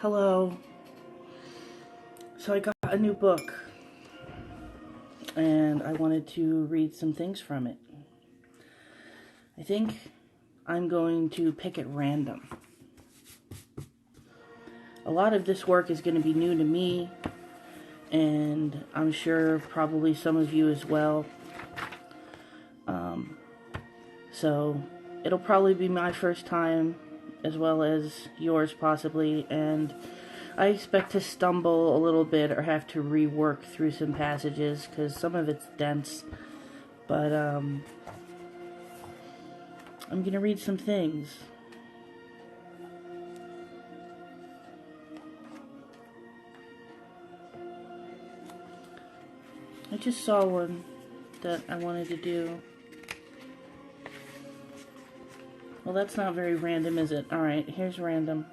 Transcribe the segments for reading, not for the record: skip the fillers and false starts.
Hello. So I got a new book and I wanted to read some things from it. I think I'm going to pick at random. A lot of this work is going to be new to me, and I'm sure probably some of you as well. So it'll probably be my first time as well as yours possibly, and I expect to stumble a little bit or have to rework through some passages because some of it's dense. But I'm going to read some things. I just saw one that I wanted to do. Well, that's not very random, is it? Alright, here's random.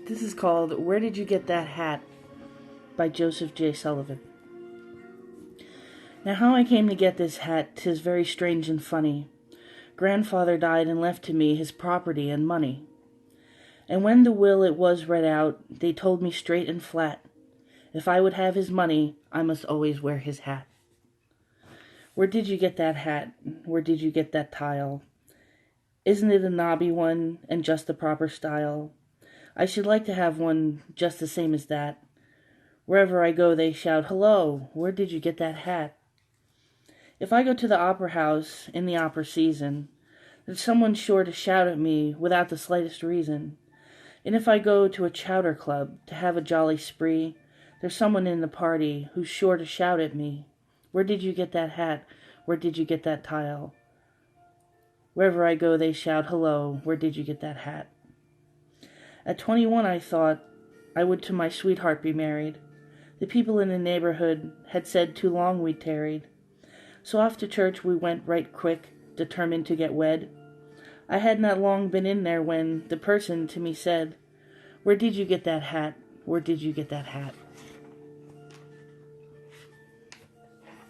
This is called Where Did You Get That Hat? By Joseph J. Sullivan. Now how I came to get this hat, 'tis very strange and funny. Grandfather died and left to me his property and money. And when the will it was read out, they told me straight and flat, if I would have his money, I must always wear his hat. Where did you get that hat? Where did you get that tile? Isn't it a knobby one and just the proper style? I should like to have one just the same as that. Wherever I go they shout, hello, where did you get that hat? If I go to the opera house in the opera season, there's someone sure to shout at me without the slightest reason. And if I go to a chowder club to have a jolly spree, there's someone in the party who's sure to shout at me, where did you get that hat? Where did you get that tile? Wherever I go they shout, hello, where did you get that hat? At 21 I thought I would to my sweetheart be married. The people in the neighborhood had said too long we'd tarried. So off to church we went right quick, determined to get wed. I had not long been in there when the person to me said, where did you get that hat? Where did you get that hat?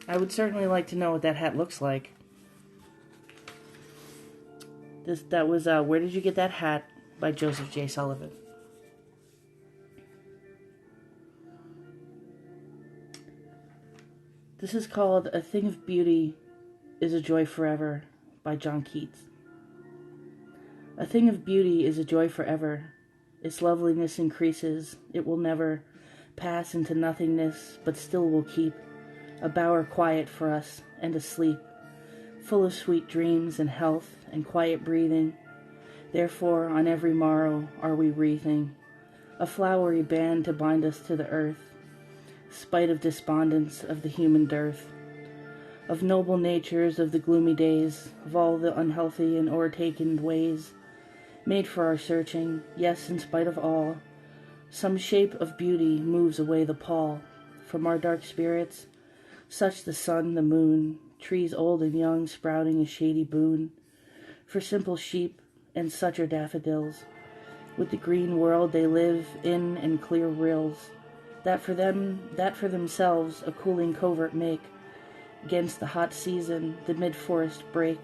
I would certainly like to know what that hat looks like. That was Where Did You Get That Hat? By Joseph J. Sullivan. This is called A Thing of Beauty is a Joy Forever by John Keats. A thing of beauty is a joy forever. Its loveliness increases. It will never pass into nothingness, but still will keep a bower quiet for us and asleep, full of sweet dreams and health and quiet breathing. Therefore, on every morrow are we wreathing a flowery band to bind us to the earth, spite of despondence of the human dearth, of noble natures of the gloomy days, of all the unhealthy and o'ertaken ways, made for our searching. Yes, in spite of all, some shape of beauty moves away the pall from our dark spirits, such the sun, the moon, trees old and young sprouting a shady boon, for simple sheep, and such are daffodils. With the green world they live in and clear rills, that for themselves a cooling covert make, against the hot season the mid-forest break,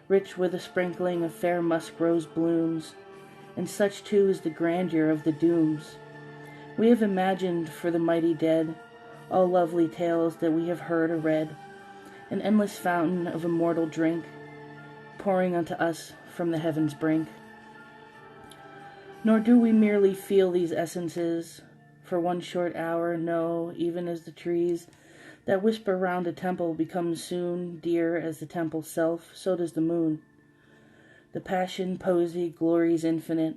rich with a sprinkling of fair musk rose blooms, and such too is the grandeur of the dooms. We have imagined for the mighty dead all lovely tales that we have heard or read, an endless fountain of immortal drink, pouring unto us from the heavens' brink. Nor do we merely feel these essences for one short hour, no, even as the trees that whisper round a temple become soon dear as the temple's self, so does the moon. The passion, poesy, glories infinite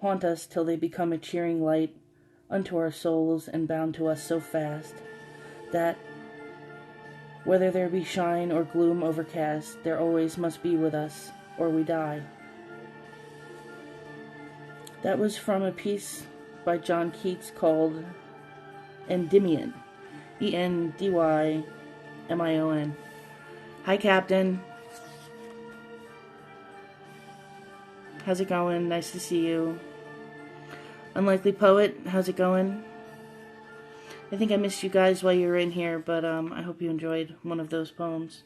haunt us till they become a cheering light unto our souls and bound to us so fast that, whether there be shine or gloom overcast, there always must be with us, or we die. That was from a piece by John Keats called Endymion. Endymion. Hi, Captain. How's it going? Nice to see you. Unlikely Poet, how's it going? I think I missed you guys while you were in here, but I hope you enjoyed one of those poems.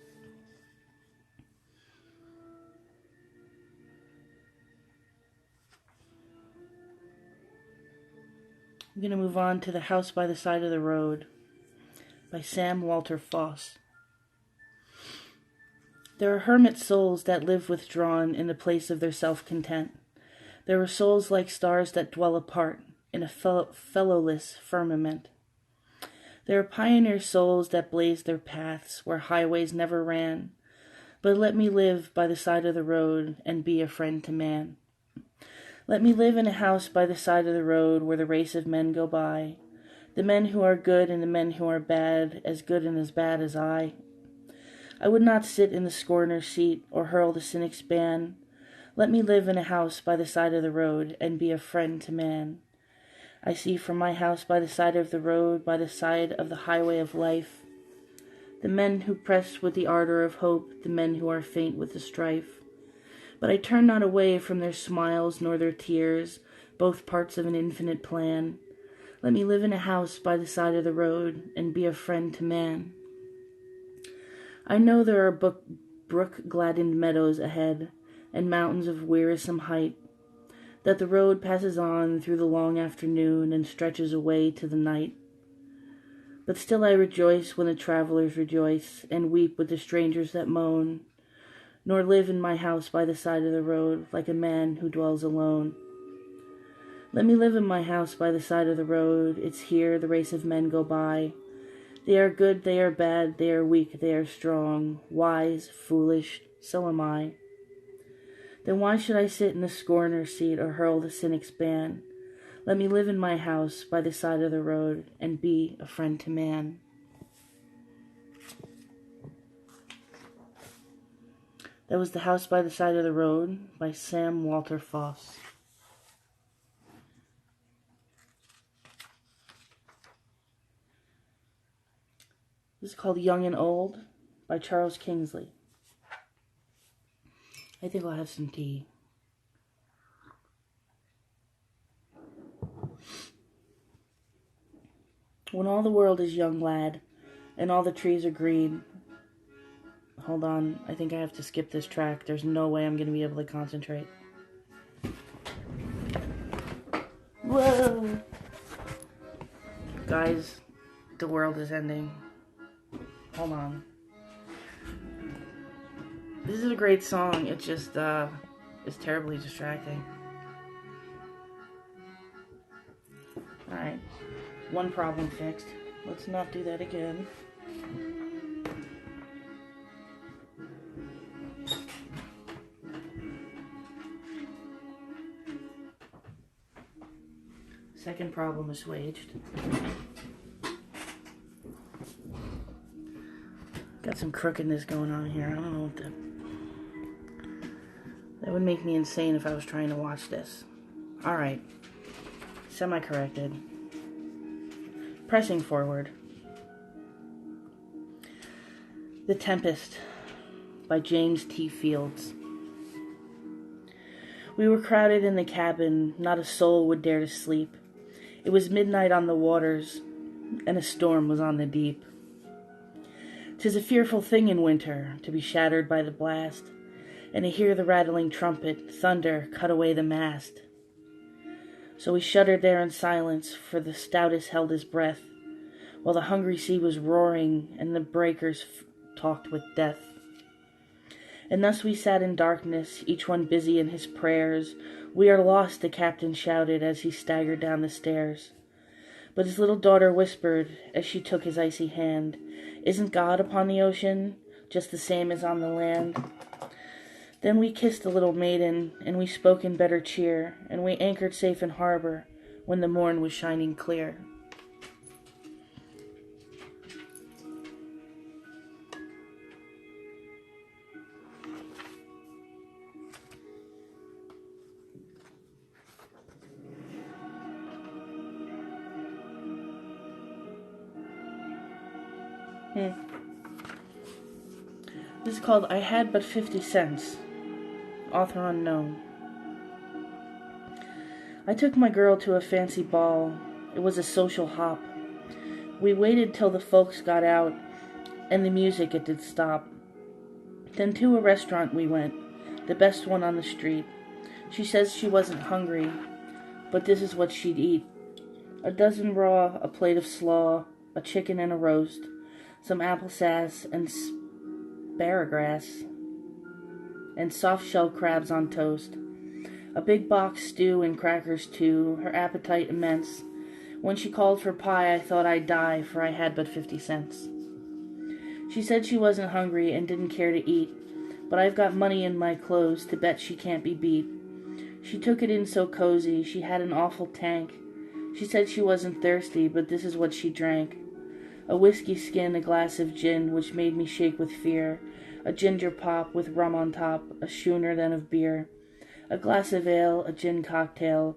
I'm going to move on to The House by the Side of the Road by Sam Walter Foss. There are hermit souls that live withdrawn in the place of their self-content. There are souls like stars that dwell apart in a fellowless firmament. There are pioneer souls that blaze their paths where highways never ran. But let me live by the side of the road and be a friend to man. Let me live in a house by the side of the road where the race of men go by, the men who are good and the men who are bad, as good and as bad as I. I would not sit in the scorner's seat or hurl the cynic's ban. Let me live in a house by the side of the road and be a friend to man. I see from my house by the side of the road, by the side of the highway of life, the men who press with the ardor of hope, the men who are faint with the strife. But I turn not away from their smiles nor their tears, both parts of an infinite plan. Let me live in a house by the side of the road and be a friend to man. I know there are brook-gladdened meadows ahead and mountains of wearisome height, that the road passes on through the long afternoon and stretches away to the night. But still I rejoice when the travelers rejoice, and weep with the strangers that moan, nor live in my house by the side of the road like a man who dwells alone. Let me live in my house by the side of the road. It's here the race of men go by. They are good, they are bad, they are weak, they are strong, wise, foolish, so am I. Then why should I sit in the scorner's seat or hurl the cynic's ban? Let me live in my house by the side of the road and be a friend to man. That was The House by the Side of the Road by Sam Walter Foss. This is called Young and Old by Charles Kingsley. I think I'll have some tea. When all the world is young, lad, and all the trees are green. Hold on, I think I have to skip this track. There's no way I'm going to be able to concentrate. Whoa! Guys, the world is ending. Hold on. This is a great song. It's just, it's terribly distracting. Alright. One problem fixed. Let's not do that again. Second problem assuaged. Got some crookedness going on here. I don't know what that would make me insane if I was trying to watch this. Alright. Semi-corrected. Pressing forward. The Tempest by James T. Fields. We were crowded in the cabin, not a soul would dare to sleep. It was midnight on the waters, and a storm was on the deep. 'Tis a fearful thing in winter, to be shattered by the blast, and to hear the rattling trumpet, thunder, cut away the mast. So we shuddered there in silence, for the stoutest held his breath, while the hungry sea was roaring, and the breakers talked with death. And thus we sat in darkness, each one busy in his prayers. We are lost, the captain shouted as he staggered down the stairs. But his little daughter whispered, as she took his icy hand, "Isn't God upon the ocean, just the same as on the land?" Then we kissed the little maiden, and we spoke in better cheer, and we anchored safe in harbor, when the morn was shining clear. This is called I Had But 50 Cents. Author unknown. I took my girl to a fancy ball. It was a social hop. We waited till the folks got out, and the music it did stop. Then to a restaurant we went, the best one on the street. She says she wasn't hungry, but this is what she'd eat. A dozen raw, a plate of slaw, a chicken and a roast, some apple sass and asparagus, and soft-shell crabs on toast. A big box stew and crackers too, her appetite immense. When she called for pie, I thought I'd die, for I had but 50 cents. She said she wasn't hungry and didn't care to eat, but I've got money in my clothes to bet she can't be beat. She took it in so cozy, she had an awful tank. She said she wasn't thirsty, but this is what she drank. A whiskey skin, a glass of gin, which made me shake with fear, a ginger pop with rum on top, a schooner then of beer, a glass of ale, a gin cocktail.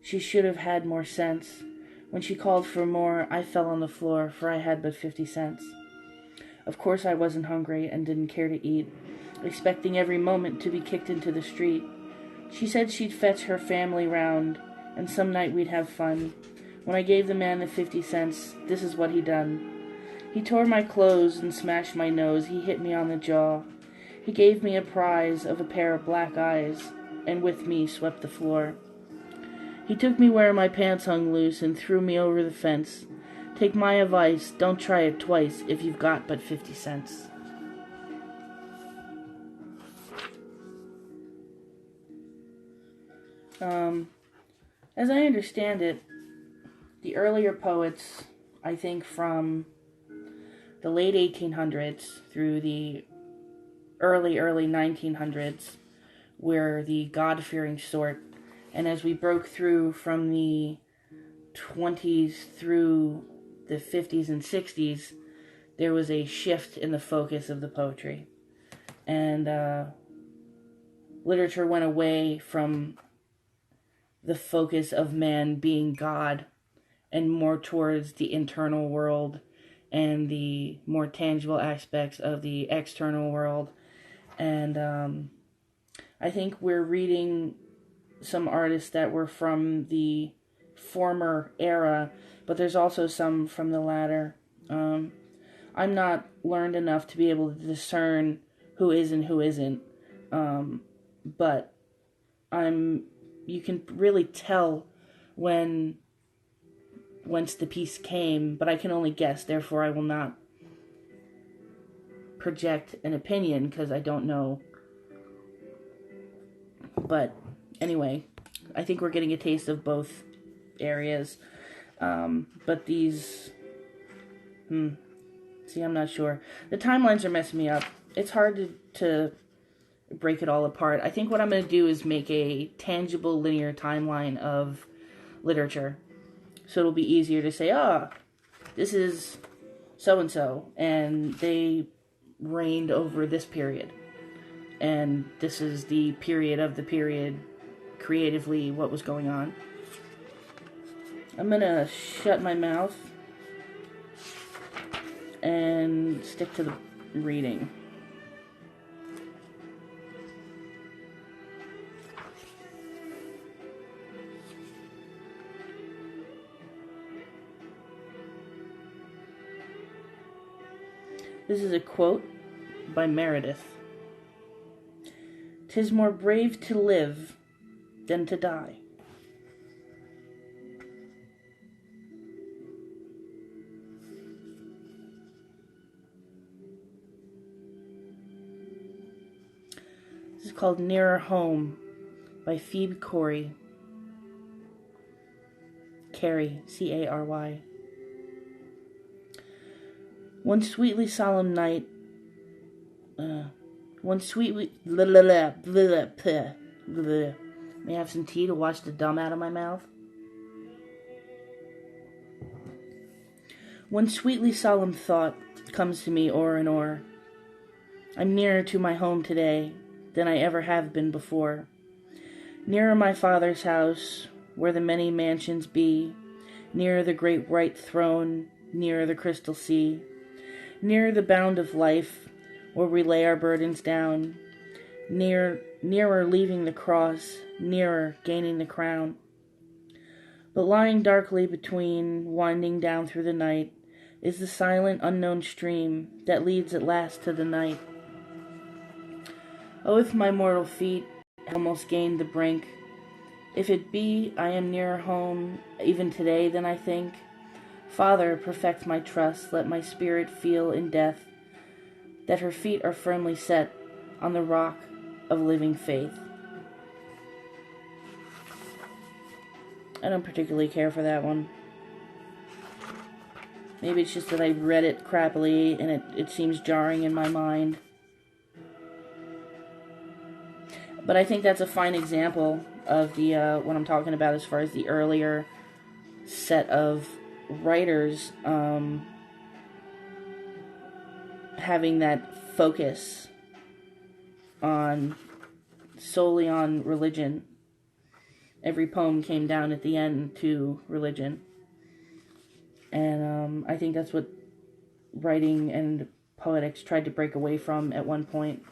She should have had more sense. When she called for more, I fell on the floor, for I had but 50 cents. Of course I wasn't hungry and didn't care to eat, expecting every moment to be kicked into the street. She said she'd fetch her family round, and some night we'd have fun. When I gave the man the 50 cents, this is what he done. He tore my clothes and smashed my nose. He hit me on the jaw. He gave me a prize of a pair of black eyes, and with me swept the floor. He took me where my pants hung loose and threw me over the fence. Take my advice, don't try it twice if you've got but 50 cents. As I understand it, the earlier poets, I think from the late 1800s through the early 1900s, were the God-fearing sort. And as we broke through from the 20s through the 50s and 60s, there was a shift in the focus of the poetry. And literature went away from the focus of man being God and more towards the internal world and the more tangible aspects of the external world. And I think we're reading some artists that were from the former era, but there's also some from the latter. I'm not learned enough to be able to discern who is and who isn't, but you can really tell whence the piece came, but I can only guess, therefore I will not project an opinion because I don't know. But anyway, I think we're getting a taste of both areas. But these, see, I'm not sure. The timelines are messing me up. It's hard to break it all apart. I think what I'm going to do is make a tangible linear timeline of literature. So it'll be easier to say, this is so-and-so, and they reigned over this period. And this is the period of the period, creatively, what was going on. I'm going to shut my mouth and stick to the reading. This is a quote by Meredith. "'Tis more brave to live than to die." This is called Nearer Home by Phoebe Cary. Cary, C-A-R-Y. One sweetly solemn night, May I have some tea to wash the dumb out of my mouth? One sweetly solemn thought comes to me o'er and o'er. I'm nearer to my home today than I ever have been before. Nearer my Father's house, where the many mansions be, nearer the great white throne, nearer the crystal sea, nearer the bound of life, where we lay our burdens down, nearer leaving the cross, nearer gaining the crown. But lying darkly between, winding down through the night, is the silent unknown stream that leads at last to the night. Oh, if my mortal feet had almost gained the brink, If it be I am nearer home even today than I think, Father, perfect my trust, let my spirit feel in death that her feet are firmly set on the rock of living faith. I don't particularly care for that one. Maybe it's just that I read it crappily and it seems jarring in my mind. But I think that's a fine example of the what I'm talking about as far as the earlier set of writers having that focus on solely on religion. Every poem came down at the end to religion. And I think that's what writing and poetics tried to break away from at one point.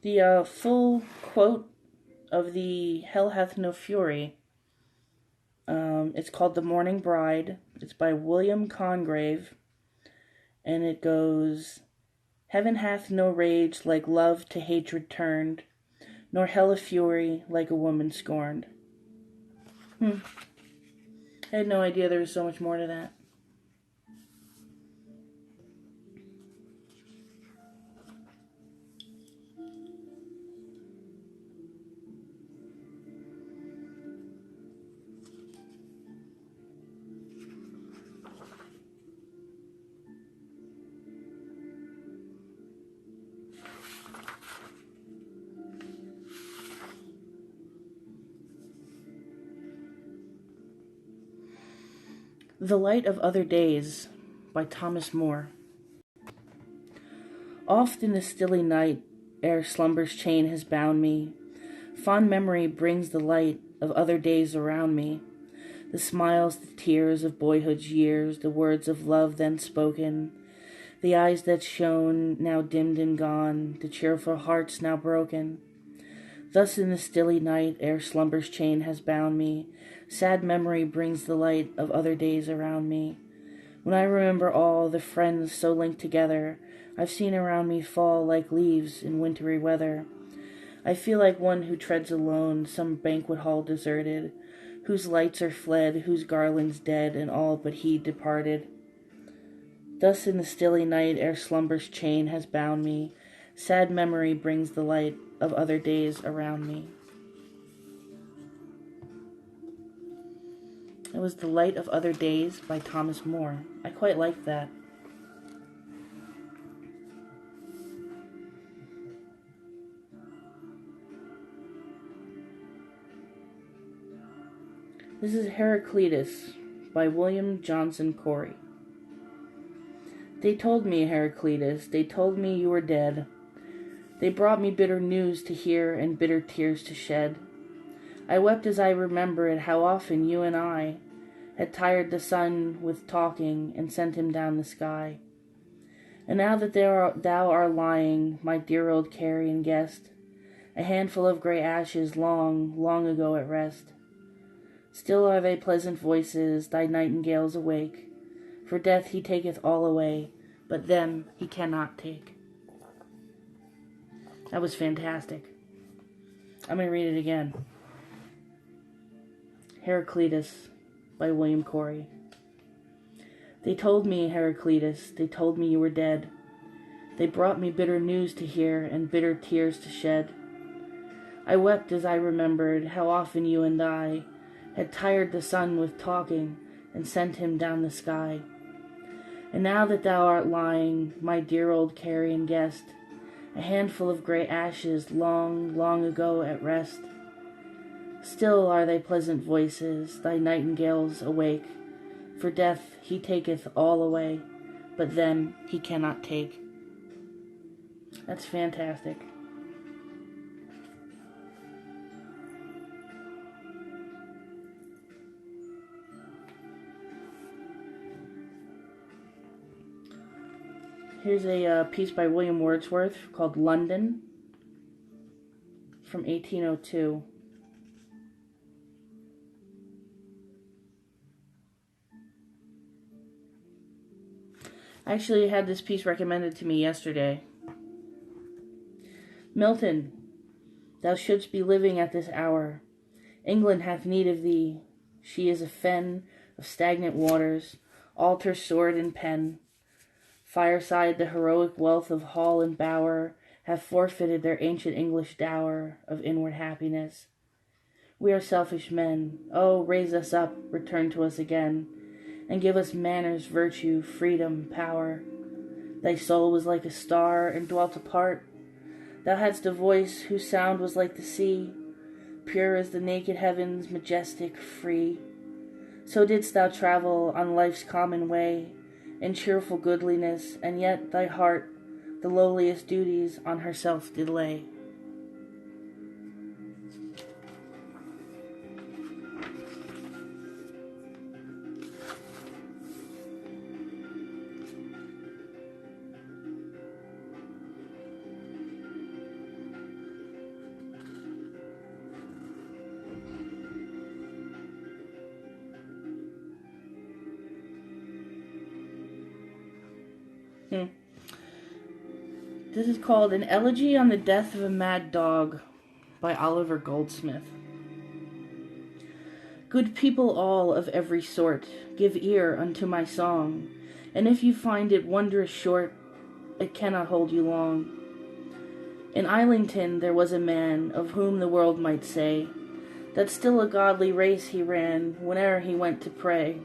The full quote of the Hell Hath No Fury, it's called The Mourning Bride. It's by William Congreve, and it goes, Heaven hath no rage like love to hatred turned, nor hell a fury like a woman scorned. I had no idea there was so much more to that. The Light of Other Days by Thomas Moore. Oft in the stilly night, ere slumber's chain has bound me, fond memory brings the light of other days around me, the smiles, the tears of boyhood's years, the words of love then spoken, the eyes that shone, now dimmed and gone, the cheerful hearts now broken. Thus in the stilly night, ere slumber's chain has bound me, sad memory brings the light of other days around me. When I remember all the friends so linked together, I've seen around me fall like leaves in wintry weather. I feel like one who treads alone some banquet hall deserted, whose lights are fled, whose garlands dead, and all but he departed. Thus in the stilly night, ere slumber's chain has bound me, sad memory brings the light of other days around me. It was The Light of Other Days by Thomas Moore. I quite liked that. This is Heraclitus by William Johnson Corey. They told me, Heraclitus, they told me you were dead. They brought me bitter news to hear and bitter tears to shed. I wept as I remembered how often you and I had tired the sun with talking and sent him down the sky. And now that thou art lying, my dear old carrion guest, a handful of grey ashes long, long ago at rest, still are they pleasant voices, thy nightingales awake, for death he taketh all away, but them he cannot take. That was fantastic. I'm going to read it again. Heraclitus by William Corey. They told me, Heraclitus, they told me you were dead. They brought me bitter news to hear and bitter tears to shed. I wept as I remembered how often you and I had tired the sun with talking and sent him down the sky. And now that thou art lying, my dear old carrion guest, a handful of grey ashes long, long ago at rest, still are thy pleasant voices, thy nightingales awake, for death he taketh all away, but them he cannot take. That's fantastic. Here's a piece by William Wordsworth called London from 1802. I actually had this piece recommended to me yesterday. Milton, thou shouldst be living at this hour. England hath need of thee. She is a fen of stagnant waters, altar, sword, and pen. Fireside, the heroic wealth of hall and bower have forfeited their ancient English dower of inward happiness. We are selfish men. Oh, raise us up, return to us again, and give us manners, virtue, freedom, power. Thy soul was like a star and dwelt apart. Thou hadst a voice whose sound was like the sea, pure as the naked heavens, majestic, free. So didst thou travel on life's common way, in cheerful goodliness, and yet thy heart the lowliest duties on herself did lay. This is called An Elegy on the Death of a Mad Dog by Oliver Goldsmith. Good people all of every sort, give ear unto my song, and if you find it wondrous short, it cannot hold you long. In Islington there was a man, of whom the world might say, that still a godly race he ran, whene'er he went to pray.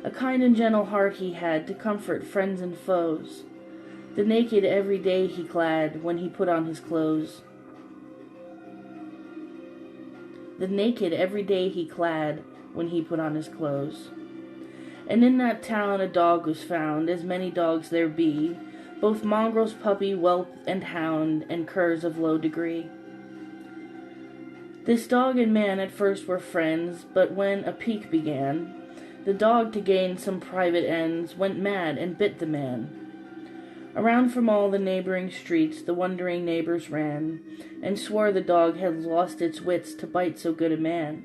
A kind and gentle heart he had, to comfort friends and foes. The naked every day he clad, when he put on his clothes. The naked every day he clad, when he put on his clothes. And in that town a dog was found, as many dogs there be, both mongrels, puppy, whelp, and hound, and curs of low degree. This dog and man at first were friends, but when a pique began, the dog, to gain some private ends, went mad and bit the man. Around from all the neighboring streets the wondering neighbors ran, and swore the dog had lost its wits to bite so good a man.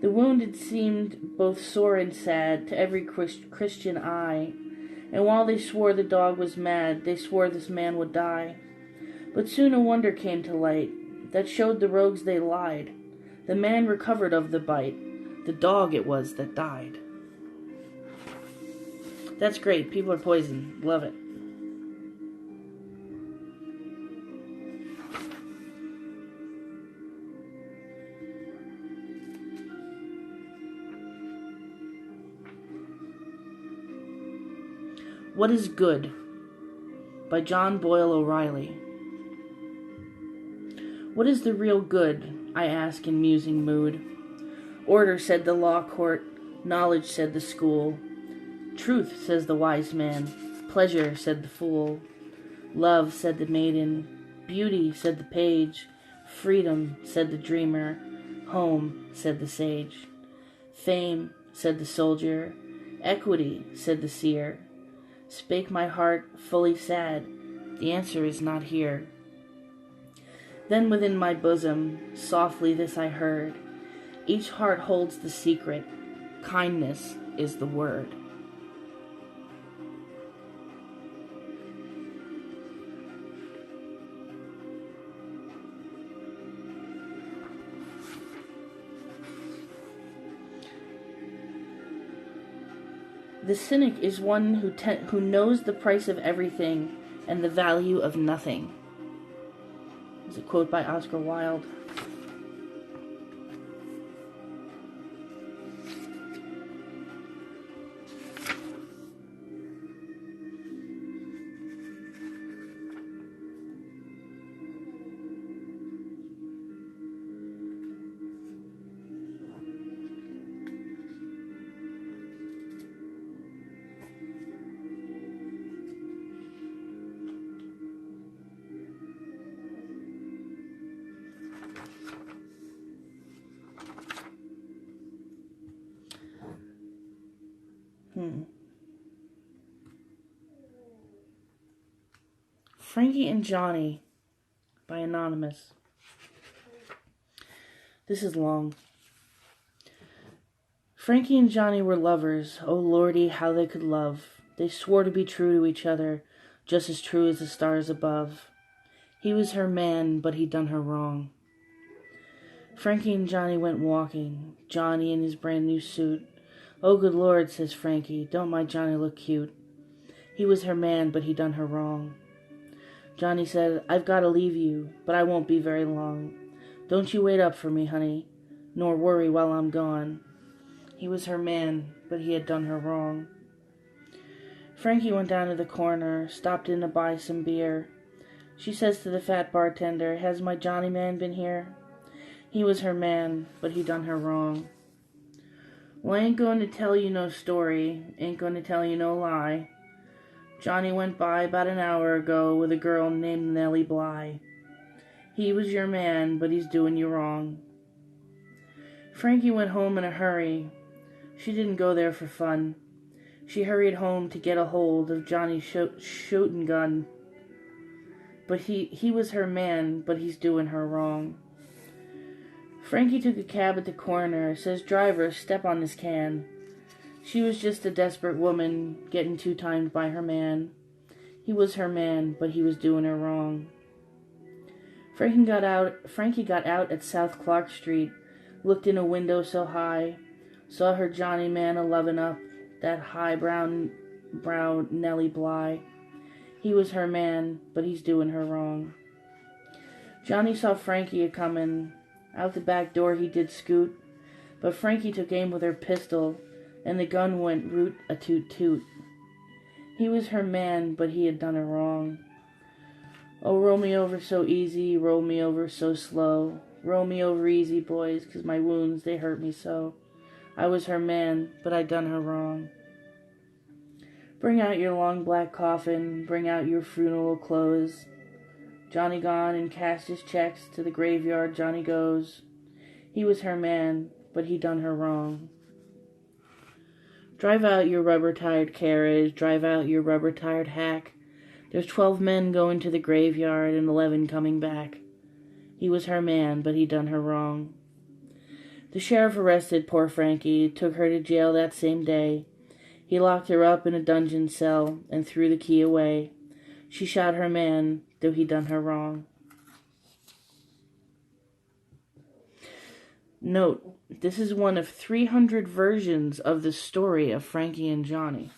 The wound it seemed both sore and sad to every Christian eye, and while they swore the dog was mad, they swore this man would die. But soon a wonder came to light, that showed the rogues they lied. The man recovered of the bite, the dog it was that died. That's great. People are poisoned. Love it. What is Good by John Boyle OReilly. What is the real good, I ask in musing mood? Order, said the law court, knowledge, said the school. Truth, says the wise man, pleasure, said the fool. Love, said the maiden, beauty, said the page, freedom, said the dreamer, home, said the sage. Fame, said the soldier, equity, said the seer. Spake my heart, fully sad, the answer is not here. Then within my bosom, softly this I heard, each heart holds the secret, kindness is the word. The cynic is one who knows the price of everything and the value of nothing. It's a quote by Oscar Wilde. Frankie and Johnny by Anonymous. This is long. Frankie and Johnny were lovers. Oh lordy, how they could love. They swore to be true to each other, just as true as the stars above. He was her man, but he'd done her wrong. Frankie and Johnny went walking, Johnny in his brand new suit. Oh good Lord, says Frankie, don't my Johnny look cute. He was her man, but he'd done her wrong. Johnny said, I've got to leave you, but I won't be very long. Don't you wait up for me, honey, nor worry while I'm gone. He was her man, but he had done her wrong. Frankie went down to the corner, stopped in to buy some beer. She says to the fat bartender, has my Johnny man been here? He was her man, but he done her wrong. Well, I ain't going to tell you no story, ain't going to tell you no lie. Johnny went by about an hour ago with a girl named Nellie Bly. He was your man, but he's doing you wrong. Frankie went home in a hurry. She didn't go there for fun. She hurried home to get a hold of Johnny's shooting gun. But he was her man, but he's doing her wrong. Frankie took a cab at the corner, says, driver, step on this can. She was just a desperate woman, getting two-timed by her man. He was her man, but he was doing her wrong. Frankie got out at South Clark Street, looked in a window so high, saw her Johnny man a-lovin' up that high brown Nellie Bly. He was her man, but he's doing her wrong. Johnny saw Frankie a-comin', out the back door he did scoot, but Frankie took aim with her pistol, and the gun went root-a-toot-toot. He was her man, but he had done her wrong. Oh, roll me over so easy, roll me over so slow. Roll me over easy, boys, 'cause my wounds, they hurt me so. I was her man, but I'd done her wrong. Bring out your long black coffin, bring out your funeral clothes. Johnny gone and cast his checks, to the graveyard Johnny goes. He was her man, but he done her wrong. Drive out your rubber-tired carriage, drive out your rubber-tired hack. There's 12 men going to the graveyard and 11 coming back. He was her man, but he done her wrong. The sheriff arrested poor Frankie, took her to jail that same day. He locked her up in a dungeon cell and threw the key away. She shot her man, though he done her wrong. Note, this is one of 300 versions of the story of Frankie and Johnny.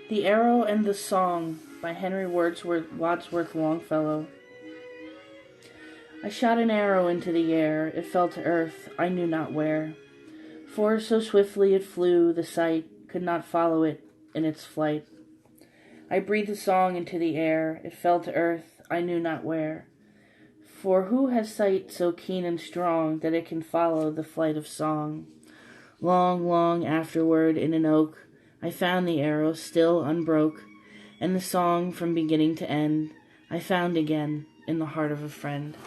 The Arrow and the Song by Henry Wadsworth Longfellow. I shot an arrow into the air, it fell to earth, I knew not where. For so swiftly it flew, the sight could not follow it in its flight. I breathed a song into the air, it fell to earth, I knew not where. For who has sight so keen and strong that it can follow the flight of song? Long, long afterward in an oak, I found the arrow still unbroke, and the song from beginning to end I found again in the heart of a friend.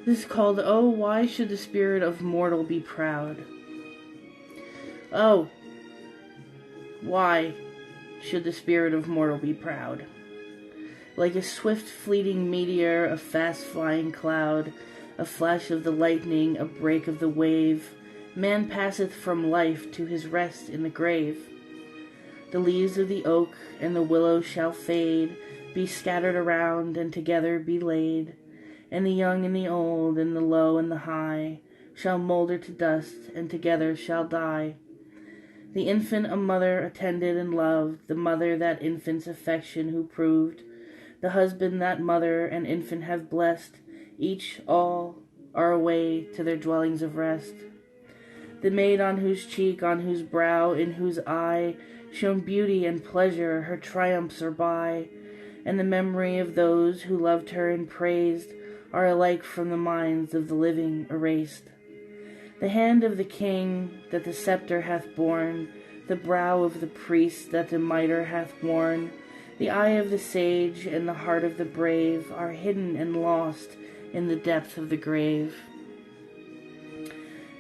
This is called, Oh, Why Should the Spirit of Mortal Be Proud? Oh, why should the spirit of mortal be proud? Like a swift fleeting meteor, a fast flying cloud, a flash of the lightning, a break of the wave, man passeth from life to his rest in the grave. The leaves of the oak and the willow shall fade, be scattered around and together be laid, and the young and the old and the low and the high shall moulder to dust and together shall die. The infant a mother attended and loved, the mother that infant's affection who proved, The husband that mother and infant have blessed, each all are away to their dwellings of rest. The maid on whose cheek, on whose brow, in whose eye shone beauty and pleasure, her triumphs are by, and the memory of those who loved her and praised are alike from the minds of the living erased. The hand of the king that the scepter hath borne, the brow of the priest that the mitre hath worn, the eye of the sage and the heart of the brave are hidden and lost in the depth of the grave.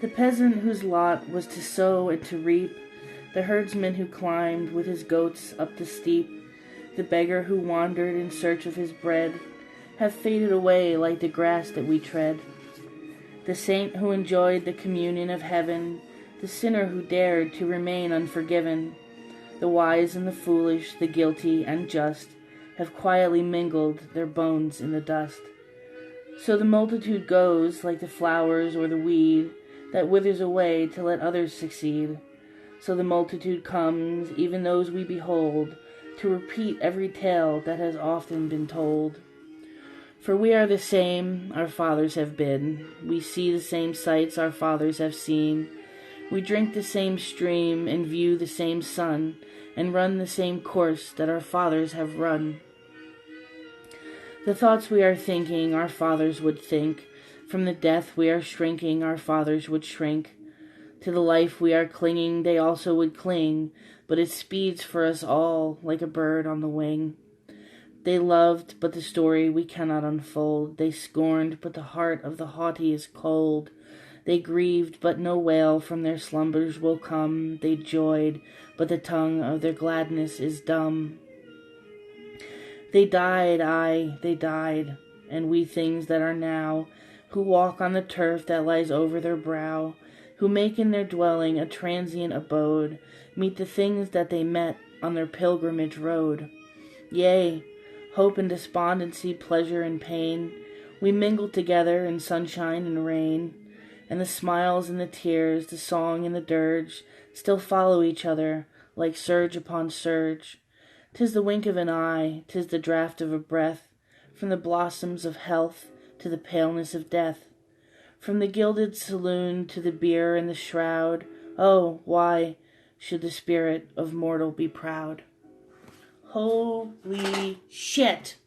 The peasant whose lot was to sow and to reap, the herdsman who climbed with his goats up the steep, the beggar who wandered in search of his bread, have faded away like the grass that we tread. The saint who enjoyed the communion of heaven, the sinner who dared to remain unforgiven, the wise and the foolish, the guilty and just, have quietly mingled their bones in the dust. So the multitude goes like the flowers or the weed that withers away to let others succeed. So the multitude comes, even those we behold, to repeat every tale that has often been told. For we are the same our fathers have been, we see the same sights our fathers have seen, we drink the same stream and view the same sun, and run the same course that our fathers have run. The thoughts we are thinking our fathers would think, from the death we are shrinking our fathers would shrink. To the life we are clinging they also would cling, but it speeds for us all like a bird on the wing. They loved, but the story we cannot unfold. They scorned, but the heart of the haughty is cold. They grieved, but no wail from their slumbers will come. They joyed, but the tongue of their gladness is dumb. They died, aye, they died, and we things that are now, who walk on the turf that lies over their brow, who make in their dwelling a transient abode, meet the things that they met on their pilgrimage road. Yea, hope and despondency, pleasure and pain, we mingle together in sunshine and rain, and the smiles and the tears, the song and the dirge, still follow each other like surge upon surge. 'Tis the wink of an eye, 'tis the draught of a breath, from the blossoms of health to the paleness of death, from the gilded saloon to the bier and the shroud. Oh, why should the spirit of mortal be proud? Holy shit!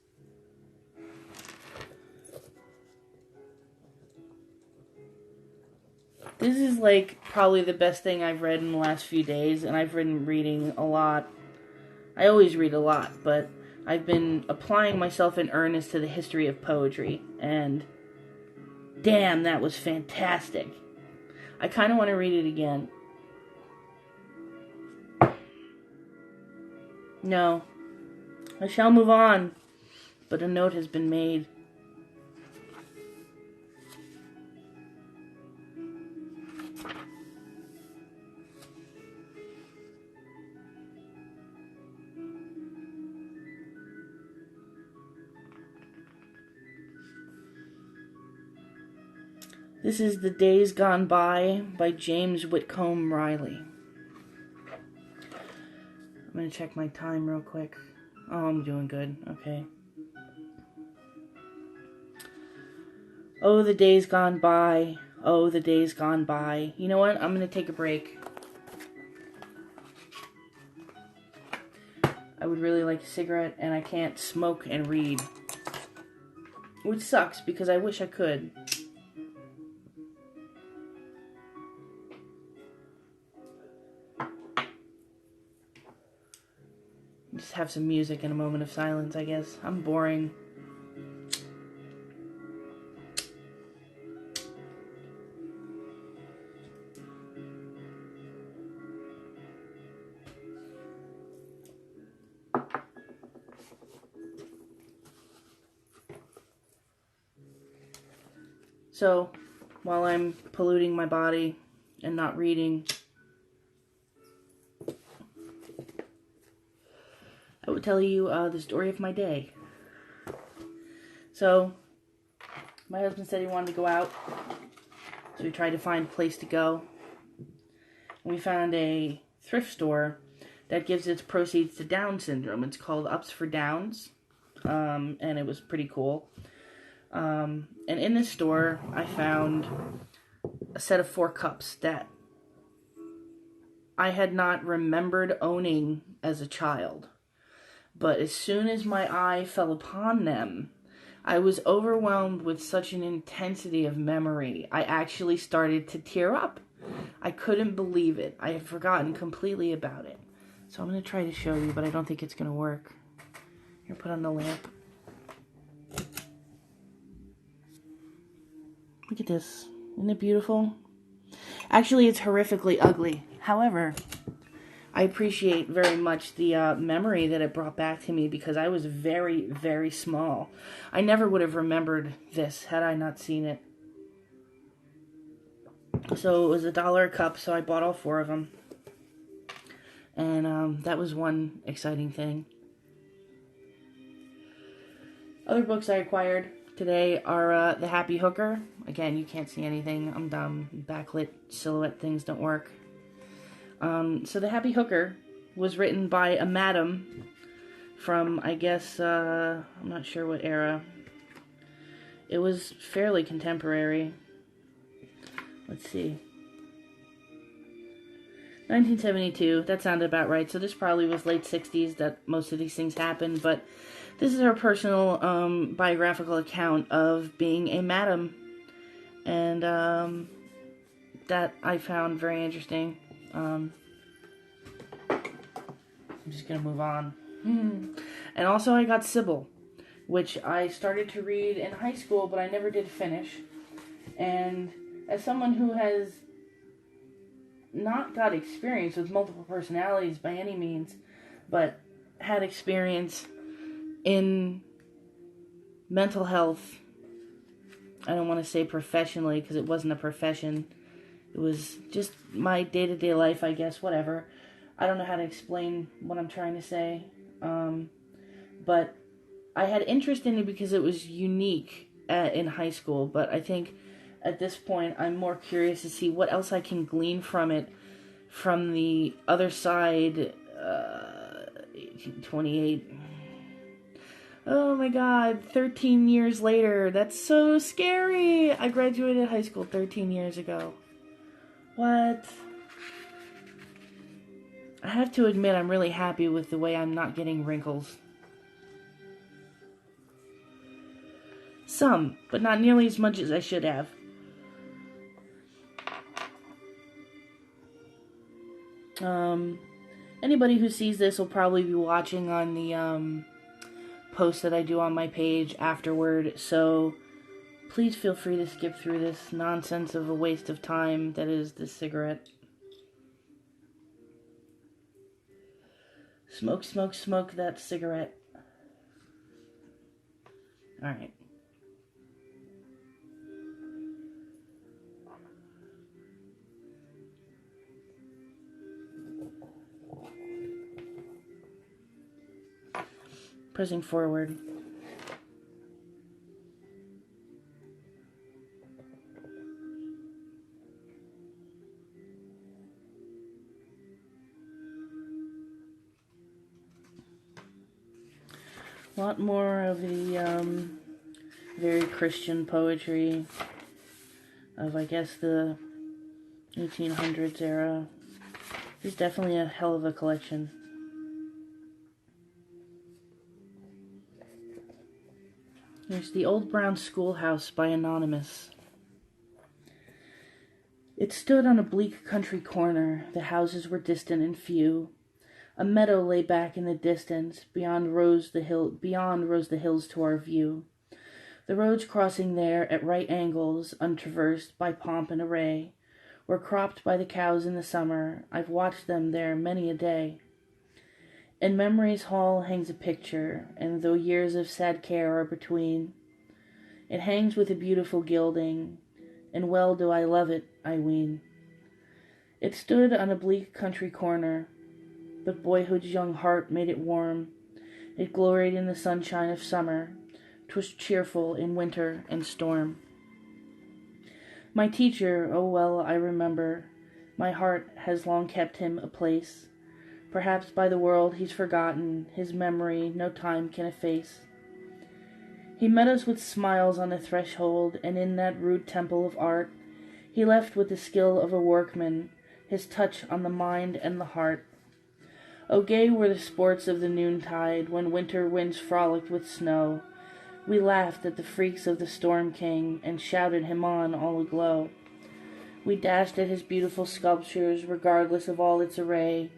This is like probably the best thing I've read in the last few days, and I've been reading a lot. I always read a lot, but I've been applying myself in earnest to the history of poetry, and damn, that was fantastic. I kind of want to read it again. No, I shall move on, but a note has been made. This is The Days Gone by James Whitcomb Riley. I'm going to check my time real quick. Oh, I'm doing good. Okay. Oh, the days gone by. Oh, the days gone by. You know what? I'm going to take a break. I would really like a cigarette, and I can't smoke and read. Which sucks, because I wish I could. Just have some music and a moment of silence, I guess. I'm boring. So, while I'm polluting my body and not reading, I will tell you the story of my day. So, my husband said he wanted to go out, so we tried to find a place to go. And we found a thrift store that gives its proceeds to Down syndrome. It's called Ups for Downs. and it was pretty cool. And in this store, I found a set of 4 cups that I had not remembered owning as a child. But as soon as my eye fell upon them, I was overwhelmed with such an intensity of memory. I actually started to tear up. I couldn't believe it. I had forgotten completely about it. So I'm going to try to show you, but I don't think it's going to work. Here, put on the lamp. Look at this. Isn't it beautiful? Actually, it's horrifically ugly. However, I appreciate very much the memory that it brought back to me because I was very, very small. I never would have remembered this had I not seen it. So it was $1 a cup, so I bought all 4 of them. And that was one exciting thing. Other books I acquired today are The Happy Hooker. Again, you can't see anything. I'm dumb. Backlit silhouette things don't work. So The Happy Hooker was written by a madam from, I guess, I'm not sure what era. It was fairly contemporary. Let's see. 1972, that sounded about right. So this probably was late 60s that most of these things happened, but this is her personal biographical account of being a madam, and that I found very interesting. I'm just going to move on. And also I got Sybil, which I started to read in high school, but I never did finish. And as someone who has not got experience with multiple personalities by any means, but had experience in mental health, I don't want to say professionally because it wasn't a profession. It was just my day-to-day life, I guess, whatever. I don't know how to explain what I'm trying to say. But I had interest in it because it was unique in high school. But I think at this point, I'm more curious to see what else I can glean from it from the other side. 1828. Oh my god, 13 years later. That's so scary. I graduated high school 13 years ago. What? I have to admit I'm really happy with the way I'm not getting wrinkles. Some, but not nearly as much as I should have. Anybody who sees this will probably be watching on the post that I do on my page afterward, so please feel free to skip through this nonsense of a waste of time that is this cigarette. Smoke, smoke, smoke that cigarette. Alright. Pressing forward. A lot more of the very Christian poetry of, I guess, the 1800s era. It's definitely a hell of a collection. Here's The Old Brown Schoolhouse by Anonymous. It stood on a bleak country corner. The houses were distant and few. A meadow lay back in the distance. Beyond rose the hills to our view. The roads crossing there at right angles, untraversed by pomp and array, were cropped by the cows in the summer. I've watched them there many a day. In memory's hall hangs a picture, and though years of sad care are between, it hangs with a beautiful gilding, and well do I love it, I ween. It stood on a bleak country corner, but boyhood's young heart made it warm. It gloried in the sunshine of summer. 'Twas cheerful in winter and storm. My teacher, oh well I remember, my heart has long kept him a place. Perhaps by the world he's forgotten, his memory no time can efface. He met us with smiles on the threshold, and in that rude temple of art, he left with the skill of a workman, his touch on the mind and the heart. Oh, gay were the sports of the noontide, when winter winds frolicked with snow. We laughed at the freaks of the Storm King, and shouted him on all aglow. We dashed at his beautiful sculptures, regardless of all its array.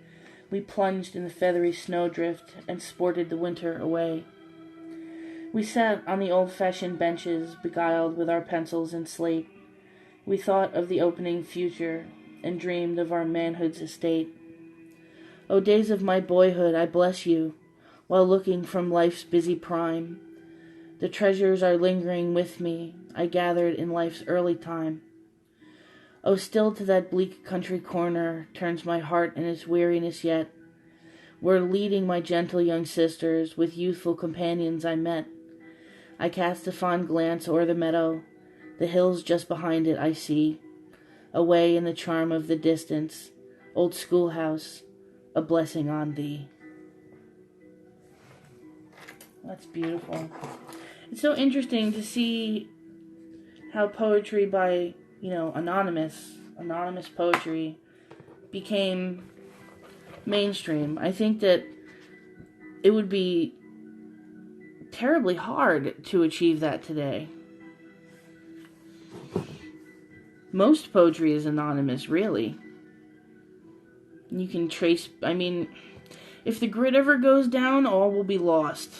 We plunged in the feathery snowdrift, and sported the winter away. We sat on the old-fashioned benches, beguiled with our pencils and slate. We thought of the opening future, and dreamed of our manhood's estate. O days of my boyhood, I bless you, while looking from life's busy prime. The treasures are lingering with me, I gathered in life's early time. Oh, still to that bleak country corner turns my heart in its weariness yet, where leading my gentle young sisters, with youthful companions I met. I cast a fond glance o'er the meadow, the hills just behind it I see. Away in the charm of the distance, old schoolhouse, a blessing on thee. That's beautiful. It's so interesting to see how poetry by, anonymous poetry became mainstream. I think that it would be terribly hard to achieve that today. Most poetry is anonymous, really. You can trace, if the grid ever goes down, all will be lost.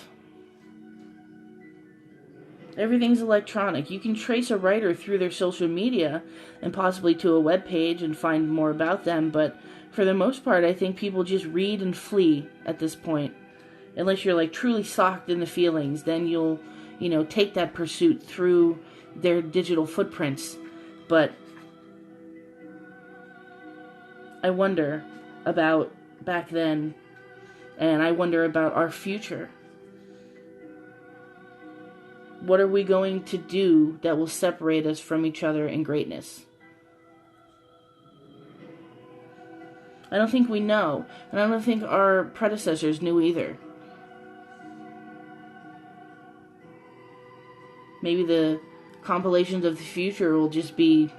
Everything's electronic. You can trace a writer through their social media and possibly to a web page and find more about them, but for the most part, I think people just read and flee at this point. Unless you're truly socked in the feelings, then you'll, take that pursuit through their digital footprints. But I wonder about back then, and I wonder about our future. What are we going to do that will separate us from each other in greatness? I don't think we know, and I don't think our predecessors knew either. Maybe the compilations of the future will just be,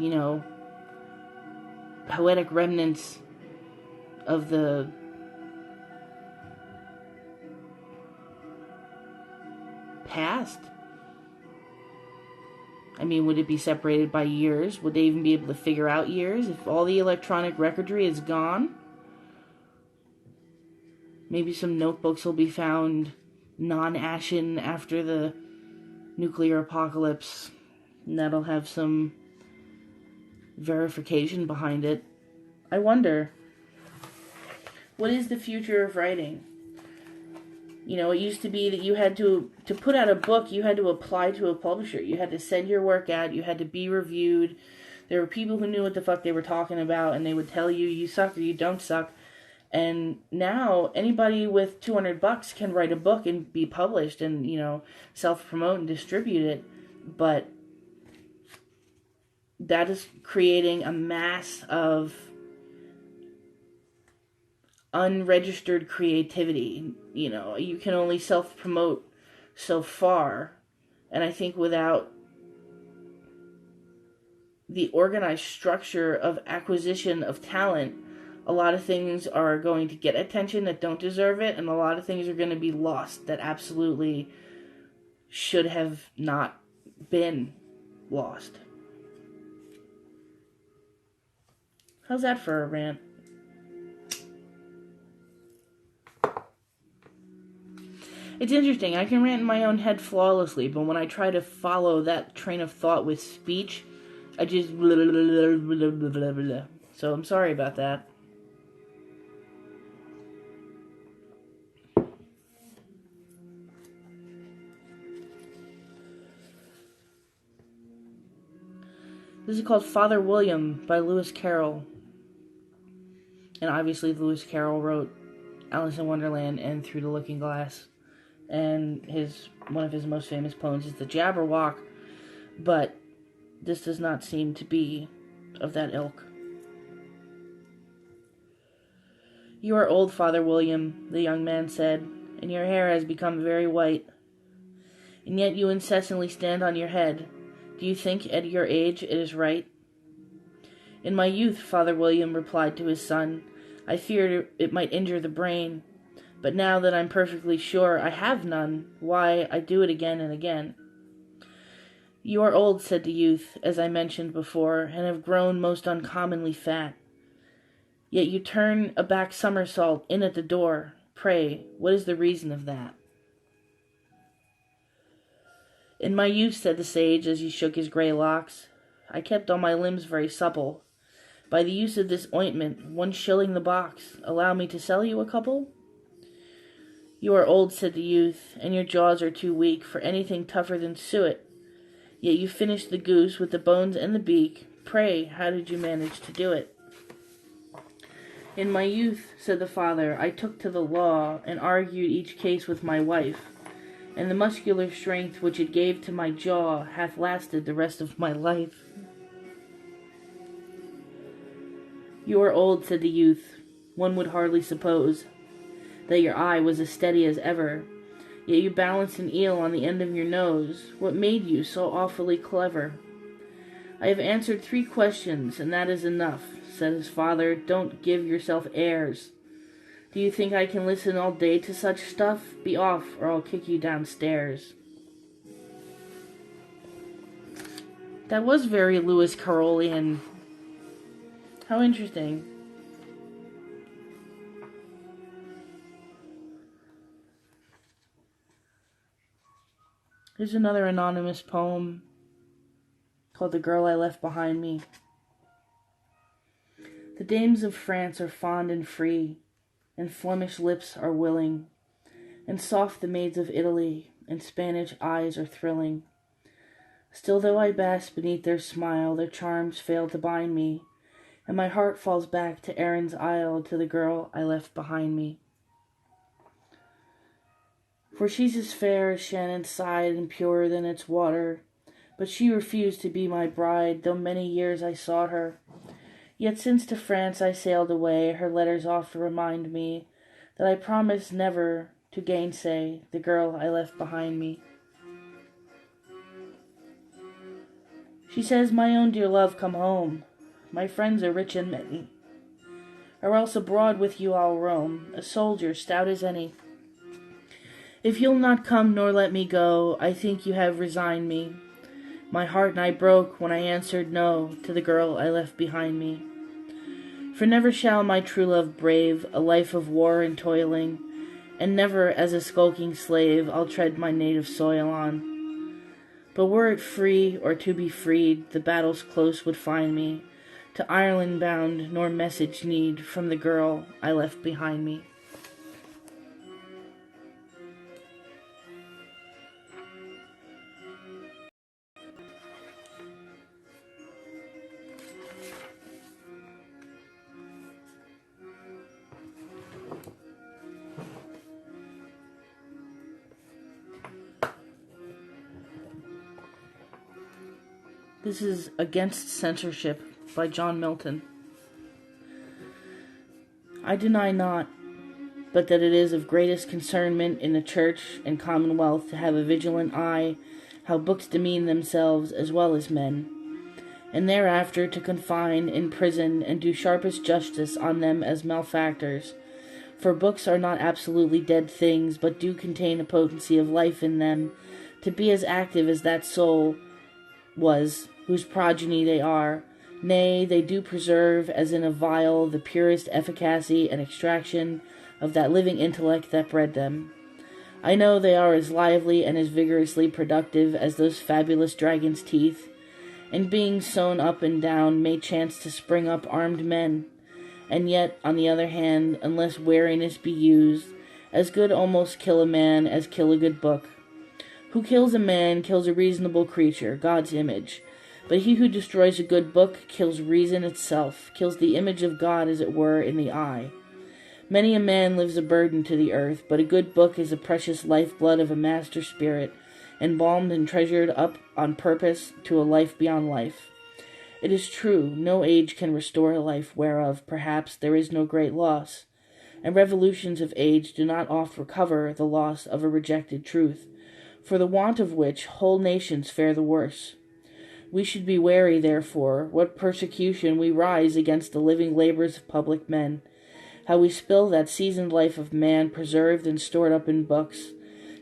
poetic remnants of the past. Would it be separated by years? Would they even be able to figure out years if all the electronic recordry is gone? Maybe some notebooks will be found non-ashen after the nuclear apocalypse, and that'll have some verification behind it. I wonder, what is the future of writing? It used to be that you had to put out a book, you had to apply to a publisher. You had to send your work out, you had to be reviewed. There were people who knew what the fuck they were talking about, and they would tell you, you suck or you don't suck. And now, anybody with $200 can write a book and be published and, self-promote and distribute it. But that is creating a mass of unregistered creativity. You can only self-promote so far. And I think without the organized structure of acquisition of talent, a lot of things are going to get attention that don't deserve it, and a lot of things are going to be lost that absolutely should have not been lost. How's that for a rant? It's interesting. I can rant in my own head flawlessly, but when I try to follow that train of thought with speech, I just blah, blah, blah, blah, blah, blah, blah. So I'm sorry about that. This is called Father William by Lewis Carroll. And obviously Lewis Carroll wrote Alice in Wonderland and Through the Looking Glass. And one of his most famous poems is the Jabberwock. But this does not seem to be of that ilk. You are old, Father William, the young man said, and your hair has become very white. and yet you incessantly stand on your head. Do you think at your age it is right?" "In my youth," Father William replied to his son, "I feared it might injure the brain. But now that I'm perfectly sure I have none, why, I do it again and again." "You are old," said the youth, "as I mentioned before, and have grown most uncommonly fat. Yet you turn a back somersault in at the door. Pray, what is the reason of that?" "In my youth," said the sage, as he shook his grey locks, "I kept all my limbs very supple. By the use of this ointment, 1 shilling the box. Allow me to sell you a couple?" "You are old," said the youth, "and your jaws are too weak for anything tougher than suet. Yet you finished the goose with the bones and the beak. Pray, how did you manage to do it?" "In my youth," said the father, "I took to the law, and argued each case with my wife, and the muscular strength which it gave to my jaw hath lasted the rest of my life." "You are old," said the youth. "One would hardly suppose that your eye was as steady as ever. Yet you balanced an eel on the end of your nose. What made you so awfully clever?" "I have answered 3 questions, and that is enough," said his father. "Don't give yourself airs. Do you think I can listen all day to such stuff? Be off, or I'll kick you downstairs." That was very Lewis Carrollian. How interesting. Here's another anonymous poem called "The Girl I Left Behind Me." The dames of France are fond and free, and Flemish lips are willing, and soft the maids of Italy, and Spanish eyes are thrilling. Still though I bask beneath their smile, their charms fail to bind me, and my heart falls back to Erin's Isle, to the girl I left behind me. For she's as fair as Shannon's side and purer than its water, but she refused to be my bride, though many years I sought her. Yet since to France I sailed away, her letters oft remind me that I promised never to gainsay the girl I left behind me. She says, "My own dear love, come home. My friends are rich and many, or else abroad with you I'll roam, a soldier stout as any. If you'll not come nor let me go, I think you have resigned me. My heart nigh broke when I answered no to the girl I left behind me. For never shall my true love brave a life of war and toiling, and never as a skulking slave I'll tread my native soil on. But were it free or to be freed, the battle's close would find me, to Ireland bound, nor message need from the girl I left behind me." This is Against Censorship by John Milton. "I deny not, but that it is of greatest concernment in the Church and Commonwealth to have a vigilant eye how books demean themselves as well as men, and thereafter to confine, in prison, and do sharpest justice on them as malefactors. For books are not absolutely dead things, but do contain a potency of life in them, to be as active as that soul was, whose progeny they are. Nay, they do preserve, as in a vial, the purest efficacy and extraction of that living intellect that bred them. I know they are as lively and as vigorously productive as those fabulous dragon's teeth, and being sown up and down may chance to spring up armed men. And yet, on the other hand, unless wariness be used, as good almost kill a man as kill a good book. Who kills a man kills a reasonable creature, God's image. But he who destroys a good book kills reason itself, kills the image of God, as it were, in the eye. Many a man lives a burden to the earth, but a good book is the precious lifeblood of a master spirit, embalmed and treasured up on purpose to a life beyond life. It is true, no age can restore a life whereof, perhaps, there is no great loss, and revolutions of age do not oft recover the loss of a rejected truth. for the want of which whole nations fare the worse. We should be wary, therefore, what persecution we rise against the living labors of public men, how we spill that seasoned life of man preserved and stored up in books,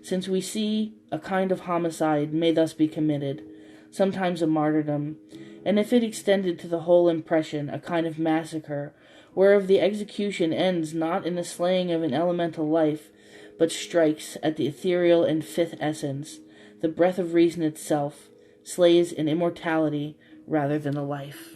since we see a kind of homicide may thus be committed, sometimes a martyrdom, and if it extended to the whole impression, a kind of massacre, whereof the execution ends not in the slaying of an elemental life, but strikes at the ethereal and fifth essence, the breath of reason itself, slays an immortality rather than a life.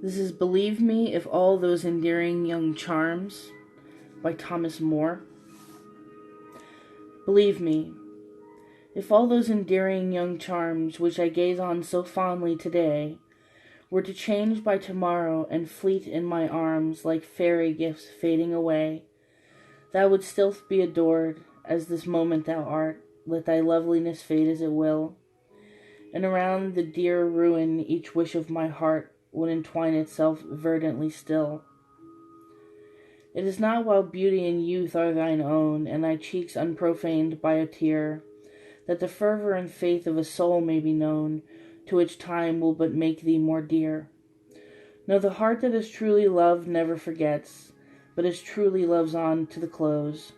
This is Believe Me If All Those Endearing Young Charms by Thomas Moore. Believe me, if all those endearing young charms which I gaze on so fondly today were to change by tomorrow and fleet in my arms like fairy gifts fading away, thou wouldst still be adored as this moment thou art, let thy loveliness fade as it will, and around the dear ruin each wish of my heart would entwine itself verdantly still. It is not while beauty and youth are thine own, and thy cheeks unprofaned by a tear, that the fervor and faith of a soul may be known, to which time will but make thee more dear. No, the heart that is truly loved never forgets, but as truly loves on to the close.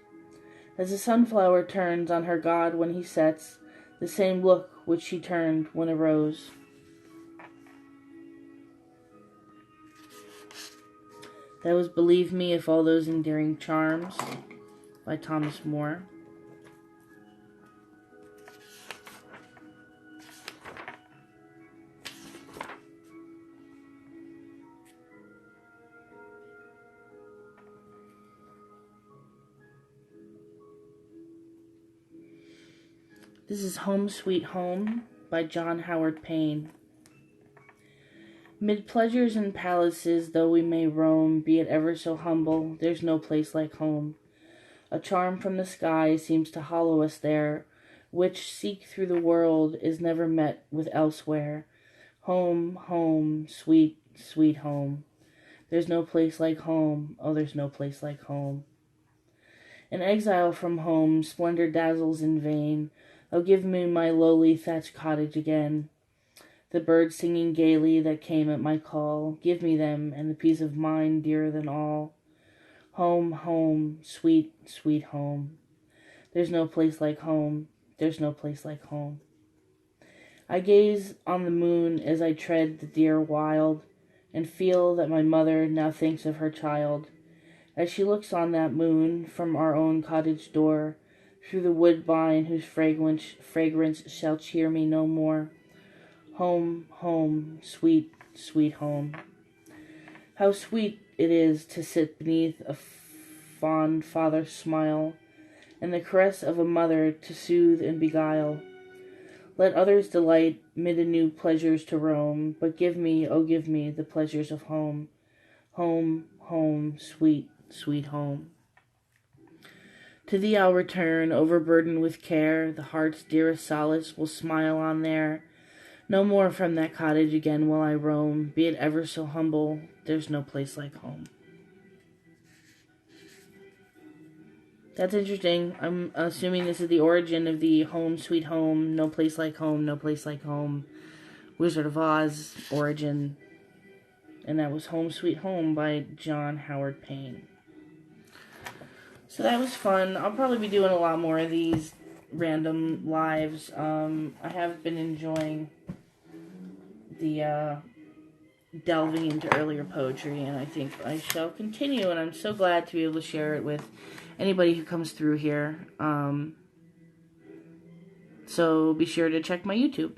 As the sunflower turns on her god when he sets, the same look which she turned when a rose. That was Believe Me If All Those Endearing Charms by Thomas Moore. This is Home Sweet Home by John Howard Payne. Mid pleasures and palaces though we may roam, be it ever so humble, there's no place like home. A charm from the sky seems to hollow us there, which, seek through the world, is never met with elsewhere. Home, home, sweet, sweet home. There's no place like home, oh, there's no place like home. In exile from home, splendor dazzles in vain. Oh, give me my lowly thatched cottage again. The birds singing gaily that came at my call, give me them, and the peace of mind dearer than all. Home, home, sweet, sweet home. There's no place like home, there's no place like home. I gaze on the moon as I tread the dear wild, and feel that my mother now thinks of her child, as she looks on that moon from our own cottage door, through the woodbine whose fragrance shall cheer me no more. Home, home, sweet, sweet home. How sweet it is to sit beneath a fond father's smile, and the caress of a mother to soothe and beguile. Let others delight mid anew pleasures to roam, but give me, oh give me, the pleasures of home. Home, home, sweet, sweet home. To thee I'll return, overburdened with care, the heart's dearest solace will smile on there. No more from that cottage again will I roam, be it ever so humble, there's no place like home. That's interesting. I'm assuming this is the origin of the Home Sweet Home, No Place Like Home, No Place Like Home, Wizard of Oz origin. And that was Home Sweet Home by John Howard Payne. So that was fun. I'll probably be doing a lot more of these random lives. I have been enjoying the delving into earlier poetry, and I think I shall continue, and I'm so glad to be able to share it with anybody who comes through here. So be sure to check my YouTube.